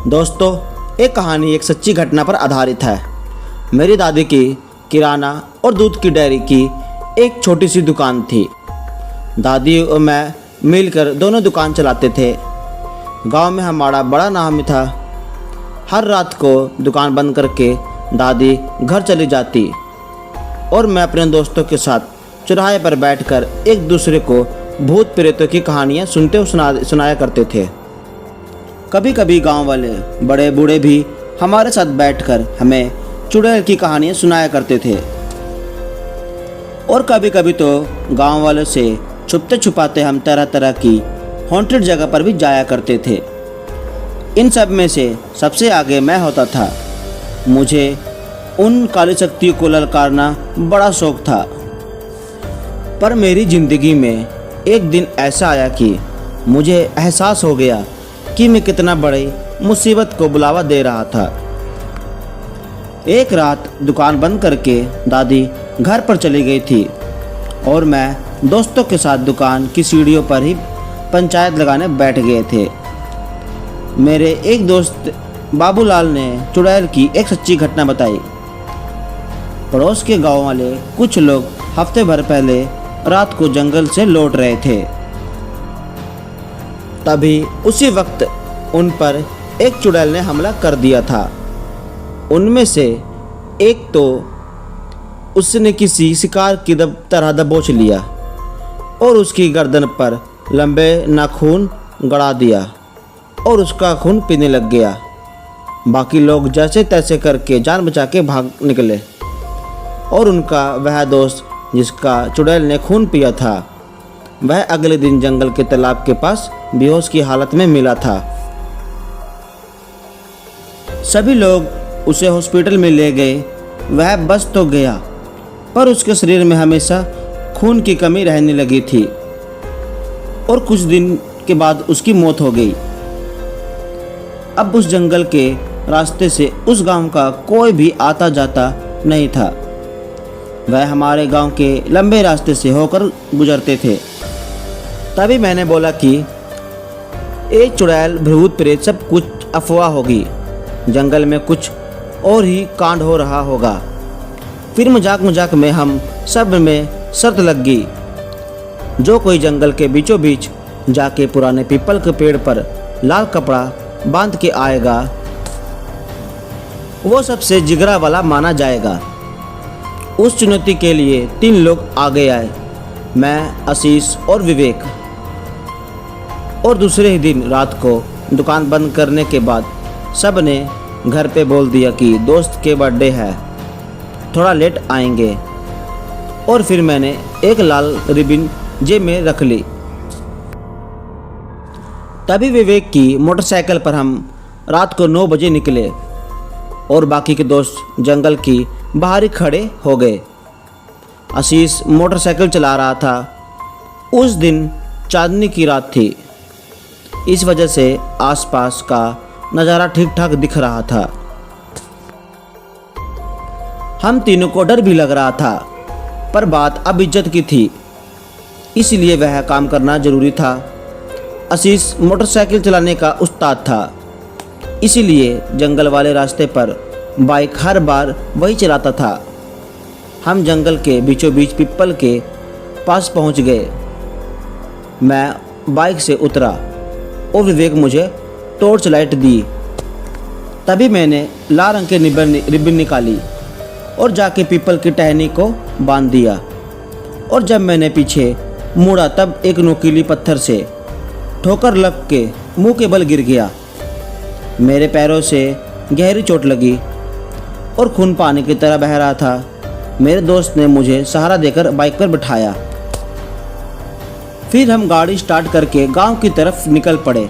दोस्तों, एक कहानी एक सच्ची घटना पर आधारित है। मेरी दादी की किराना और दूध की डेयरी की एक छोटी सी दुकान थी। दादी और मैं मिलकर दोनों दुकान चलाते थे। गांव में हमारा बड़ा नाम था। हर रात को दुकान बंद करके दादी घर चली जाती और मैं अपने दोस्तों के साथ चौराहे पर बैठकर एक दूसरे को भूत प्रेतों की कहानियाँ सुनते और सुनाया करते थे। कभी कभी गांव वाले बड़े बूढ़े भी हमारे साथ बैठकर हमें चुड़ैल की कहानियाँ सुनाया करते थे। और कभी कभी तो गांव वालों से छुपते छुपाते हम तरह तरह की हॉन्टेड जगह पर भी जाया करते थे। इन सब में से सबसे आगे मैं होता था। मुझे उन काली शक्तियों को ललकारना बड़ा शौक था। पर मेरी ज़िंदगी में एक दिन ऐसा आया कि मुझे एहसास हो गया कि मैं कितना बड़ी मुसीबत को बुलावा दे रहा था। एक रात दुकान बंद करके दादी घर पर चली गई थी और मैं दोस्तों के साथ दुकान की सीढ़ियों पर ही पंचायत लगाने बैठ गए थे। मेरे एक दोस्त बाबूलाल ने चुड़ैल की एक सच्ची घटना बताई। पड़ोस के गांव वाले कुछ लोग हफ्ते भर पहले रात को जंगल से लौट रहे थे। तभी उसी वक्त उन पर एक चुड़ैल ने हमला कर दिया था। उनमें से एक तो उसने किसी शिकार की तरह दबोच लिया और उसकी गर्दन पर लंबे नाखून गड़ा दिया और उसका खून पीने लग गया। बाकी लोग जैसे तैसे करके जान बचा के भाग निकले और उनका वह दोस्त जिसका चुड़ैल ने खून पिया था वह अगले दिन जंगल के तालाब के पास बेहोश की हालत में मिला था। सभी लोग उसे हॉस्पिटल में ले गए। वह बच तो गया पर उसके शरीर में हमेशा खून की कमी रहने लगी थी और कुछ दिन के बाद उसकी मौत हो गई। अब उस जंगल के रास्ते से उस गांव का कोई भी आता जाता नहीं था। वह हमारे गांव के लंबे रास्ते से होकर गुजरते थे। तभी मैंने बोला कि एक चुड़ैल भूत प्रेत सब कुछ अफवाह होगी, जंगल में कुछ और ही कांड हो रहा होगा। फिर मजाक मजाक में हम सब में शर्त लग गई, जो कोई जंगल के बीचों बीच जाके पुराने पीपल के पेड़ पर लाल कपड़ा बांध के आएगा वो सबसे जिगरा वाला माना जाएगा। उस चुनौती के लिए 3 लोग आगे आए, मैं, आशीष और विवेक। और दूसरे ही दिन रात को दुकान बंद करने के बाद सब ने घर पे बोल दिया कि दोस्त के बर्थडे है, थोड़ा लेट आएंगे। और फिर मैंने एक लाल रिबन जेब में रख ली। तभी विवेक की मोटरसाइकिल पर हम रात को 9 बजे निकले और बाकी के दोस्त जंगल की बाहर ही खड़े हो गए। आशीष मोटरसाइकिल चला रहा था। उस दिन चांदनी की रात थी, इस वजह से आसपास का नज़ारा ठीक ठाक दिख रहा था। हम तीनों को डर भी लग रहा था, पर बात अब इज्जत की थी, इसलिए वह काम करना जरूरी था। आशीष मोटरसाइकिल चलाने का उस्ताद था, इसीलिए जंगल वाले रास्ते पर बाइक हर बार वही चलाता था। हम जंगल के बीचों बीच पीपल के पास पहुंच गए। मैं बाइक से उतरा और विवेक मुझे टॉर्च लाइट दी। तभी मैंने लाल रंग के रिबन निकाली और जाके पीपल की टहनी को बांध दिया। और जब मैंने पीछे मुड़ा तब एक नुकीली पत्थर से ठोकर लग के मुंह के बल गिर गया। मेरे पैरों से गहरी चोट लगी और खून पानी की तरह बह रहा था। मेरे दोस्त ने मुझे सहारा देकर बाइक पर बिठाया। फिर हम गाड़ी स्टार्ट करके गांव की तरफ निकल पड़े।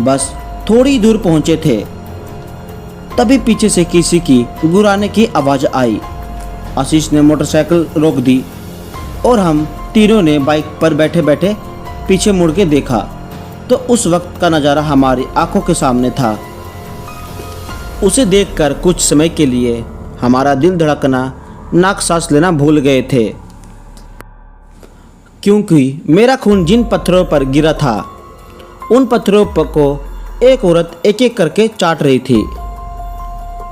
बस थोड़ी दूर पहुंचे थे, तभी पीछे से किसी की गुर्राने की आवाज़ आई। आशीष ने मोटरसाइकिल रोक दी और हम तीनों ने बाइक पर बैठे बैठे पीछे मुड़ के देखा तो उस वक्त का नज़ारा हमारी आंखों के सामने था। उसे देखकर कुछ समय के लिए हमारा दिल धड़कना, नाक सांस लेना भूल गए थे, क्योंकि मेरा खून जिन पत्थरों पर गिरा था उन पत्थरों को एक औरत एक एक करके चाट रही थी।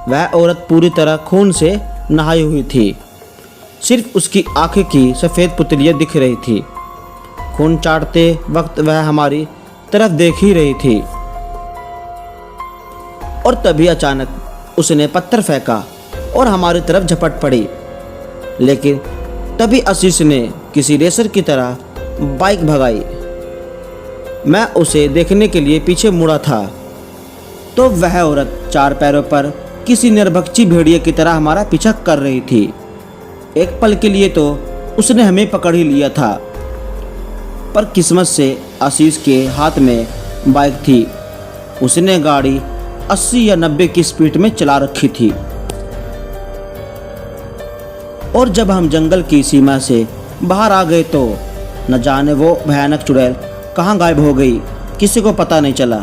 वह औरत पूरी तरह खून से नहाई हुई थी। सिर्फ उसकी आंखें की सफ़ेद पुतलियाँ दिख रही थी। खून चाटते वक्त वह हमारी तरफ देख ही रही थी और तभी अचानक उसने पत्थर फेंका और हमारी तरफ झपट पड़ी। लेकिन तभी आशीष ने किसी रेसर की तरह बाइक भगाई। मैं उसे देखने के लिए पीछे मुड़ा था तो वह औरत 4 पैरों पर किसी निर्भक्षी भेड़िए की तरह हमारा पीछा कर रही थी। एक पल के लिए तो उसने हमें पकड़ ही लिया था, पर किस्मत से आशीष के हाथ में बाइक थी। उसने गाड़ी 80 या 90 की स्पीड में चला रखी थी और जब हम जंगल की सीमा से बाहर आ गए तो न जाने वो भयानक चुड़ैल कहाँ गायब हो गई, किसी को पता नहीं चला।